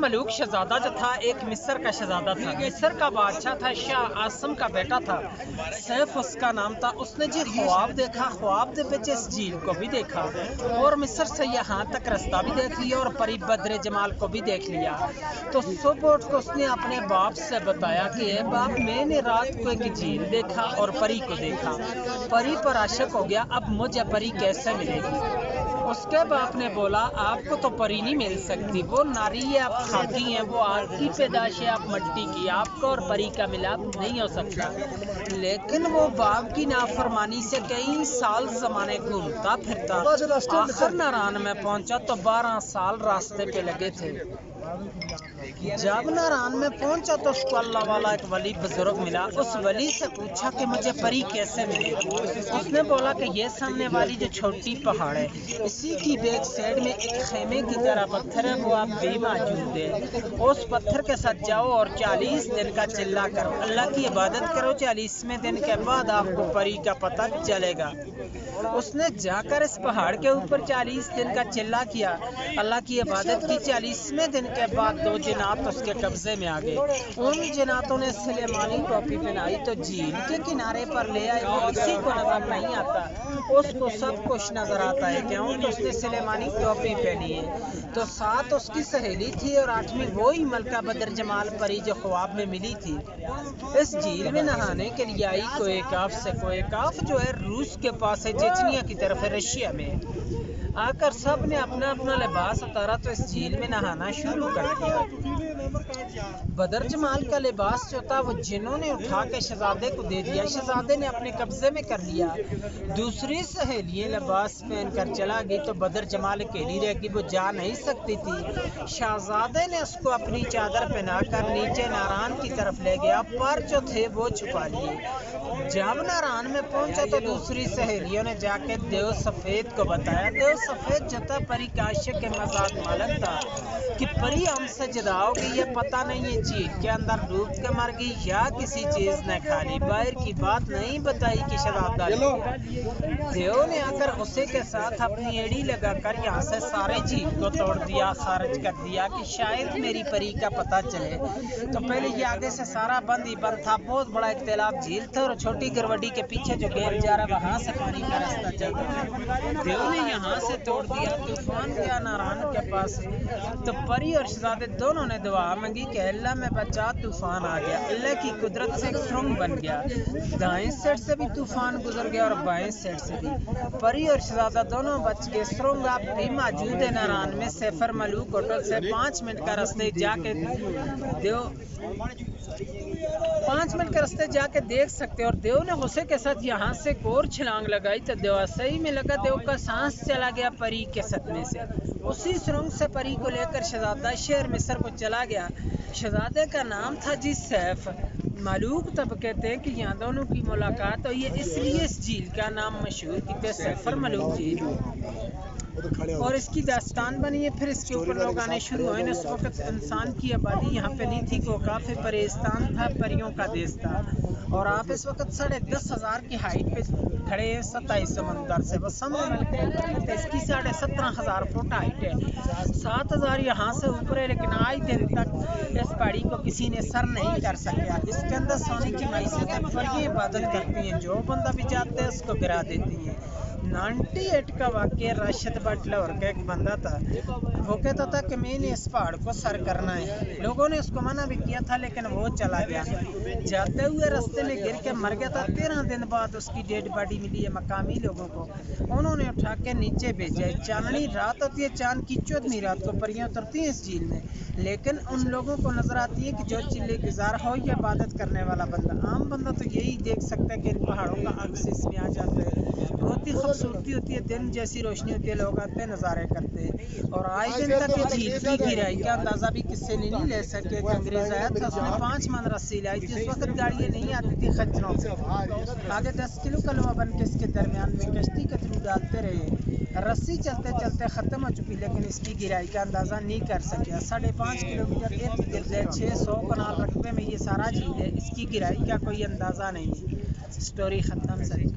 मलूक शहजादा जो था एक मिस्र का शहजादा था। मिस्र का बादशाह था, शाह आसम का बेटा था, सैफ उसका नाम था। उसने जो ख्वाब देखा, ख्वाब दे विच इस झील को भी देखा और मिस्र से यहाँ तक रास्ता भी देख लिया और परी बद्र जमाल को भी देख लिया। तो सुबह उठ को उसने अपने बाप से बताया कि ए बाप, मैंने रात को एक झील देखा और परी को देखा, परी पर आशिक हो गया, अब मुझे परी कैसे मिलेगी। उसके बाप ने बोला आपको तो परी नहीं मिल सकती, वो नारी है, आप खाकी हैं, वो आग की पैदाश है, आप मट्टी की, आपको और परी का मिलाप नहीं हो सकता। लेकिन वो बाप की नाफरमानी से कई साल जमाने घूमता फिरता, आखिर नारान में पहुंचा तो 12 साल रास्ते पे लगे थे। जब नारान में पहुंचा तो उसको अल्लाह वाला एक वली बुजुर्ग मिला। उस वली से पूछा कि मुझे परी कैसे मिलेगी। उसने बोला कि ये सामने वाली जो छोटी पहाड़ है, इसी की बैक साइड में एक खेमे की तरह पत्थर है, वो आप भी मौजूद है। उस पत्थर के साथ जाओ और 40 दिन का चिल्ला करो, अल्लाह की इबादत करो, 40वें दिन के बाद आपको परी का पता चलेगा। उसने जाकर इस पहाड़ के ऊपर 40 दिन का चिल्ला किया, अल्लाह की इबादत की। 40वें दिन के बाद 2 जिन्नात उसके कब्जे में आ गए। उन जिन्नातों ने सुलेमानी टोपी पहनाई तो झील के किनारे पर ले आए। वो किसी को नजर नहीं आता, उसको सब कुछ नजर आता है, क्योंकि उसने सुलेमानी टोपी पहनी है। तो 7 उसकी सहेली थी और 8वीं वही मलका बद्र जमाल परी जो ख्वाब में मिली थी। इस झील में नहाने के लिए आई कोएकाफ से। कोएकाफ जो है रूस के पास है, चेचनिया की तरफ है, रशिया में। आकर सब ने अपना अपना लिबास उतारा तो इस झील में नहाना शुरू कर दिया। बद्र जमाल का लिबास जो था वो जिन्होंने उठा के शहजादे को दे दिया, शहजादे ने अपने कब्जे में कर लिया। दूसरी सहेलियां लिबास पहनकर चला गई तो बद्र जमाल अकेली रह गई, वो जा नहीं सकती थी। शहजादे ने उसको अपनी चादर पहनाकर नीचे नारान की तरफ ले गया, पर जो थे वो छुपा लिए। जब नारान में पहुंचा तो दूसरी सहेलियों ने जाके देव सफेद को बताया। देव सफेद जो था परी काश्य के मजाक मालक था कि परी हमसे जुदा हो गई है, पता नहीं है झील के अंदर डूब के मर गई या किसी चीज ने खा ली। बाहर की बात नहीं बताई कि शहजादा। देव ने आकर गुस्से के साथ अपनी एड़ी लगाकर यहाँ से सारे झील को तोड़ दिया, खारिज कर दिया कि शायद मेरी परी का पता चले। तो पहले ये आगे से सारा बंद ही बंद था, बहुत बड़ा एक तालाब झील था और छोटी गरवडी के पीछे जो गेल जा रहा वहां से पानी का रास्ता चलता था। देव ने यहाँ से तोड़ दिया। तूफान गया नारायण के पास, तो परी और शहजादे दोनों ने दुआ मांगी कि अल्लाह में बचा, तूफान आ गया। अल्लाह की कुदरत से एक सुरंग बन गया, दाएं साइड से भी तूफान गुजर गया और बाएं साइड से भी। परी और शहजादा दोनों बच गए। सुरंग आप भी मौजूद है नारायण में, सैफर मलूक होटल से 5 मिनट का रास्ते जाके देव 5 मिनट के रास्ते जाके देख सकते। और देव ने गुस्से के साथ यहाँ से एक और छलांग लगाई तो देव सही में लगा, देव का सांस चला गया परी के सदमे से। उसी सुरंग से परी को लेकर शहजादा शहर मिस्र को चला गया। शहजादे का नाम था जी सैफ। मलूक तब कहते हैं कि यहाँ दोनों की मुलाकात हुई है, इसलिए इस झील का नाम मशहूर की सैफर मलूक झील और इसकी दास्तान बनी है। फिर इसके ऊपर लोग आने शुरू हुए। उस वक्त इंसान की आबादी यहाँ पे नहीं थी, को काफी परेशान था, परियों का देश था। और आप इस वक्त 10,500 की हाइट पे खड़े हैं 27 समंदर से, बस समुद्र इसकी 17,500 फुट हाइट है। 7,000 यहाँ से ऊपर है, लेकिन आज दिन तक इस पहाड़ी को किसी ने सर नहीं कर सका। इसके अंदर सोने की मैसियत है, परियां इबादत करती हैं, जो बंदा भी जाते हैं उसको गिरा देती हैं। 98 का वाक़या राशिद भट्ट लाहौर का एक बंदा था, वो कहता था कि मैंने इस पहाड़ को सर करना है। लोगों ने उसको मना भी किया था, लेकिन वो चला गया। जाते हुए रास्ते में गिर के मर गया था। 13 दिन बाद उसकी डेड बॉडी मिली है मकामी लोगों को, उन्होंने उठा के नीचे भेजा। चांदनी रात होती है, चांद की 14वीं रात को परियां उतरती हैं इस झील में, लेकिन उन लोगों को नजर आती है कि जो चिल्ले गुजार हो या इबादत करने वाला बंदा। आम बंदा तो यही देख सकता है कि इन पहाड़ों का अक्स इसमें आ जाता है। बहुत ही खूबसूरती होती है, दिन जैसी रोशनी होती है, लोग आते नज़ारे करते हैं। और आज दिन तक ये झील की गिराई का अंदाज़ा भी किससे नहीं ले सके। एक अंग्रेज आया था, उसने 5 मन रस्सी लाई थी। उस वक्त गाड़ियाँ नहीं आती थी खच्चरों से, आगे 10 किलो कलवा बन के इसके दरमियान में कश्ती के थ्रू डालते रहे। रस्सी चलते चलते ख़त्म हो चुकी, लेकिन इसकी गिराई का अंदाज़ा नहीं कर सके। 5.5 किलोमीटर इर्द गिर्द 600 कनाल रकबे में ये सारा झील है, इसकी गिराई का कोई अंदाज़ा नहीं। स्टोरी ख़त्म सर।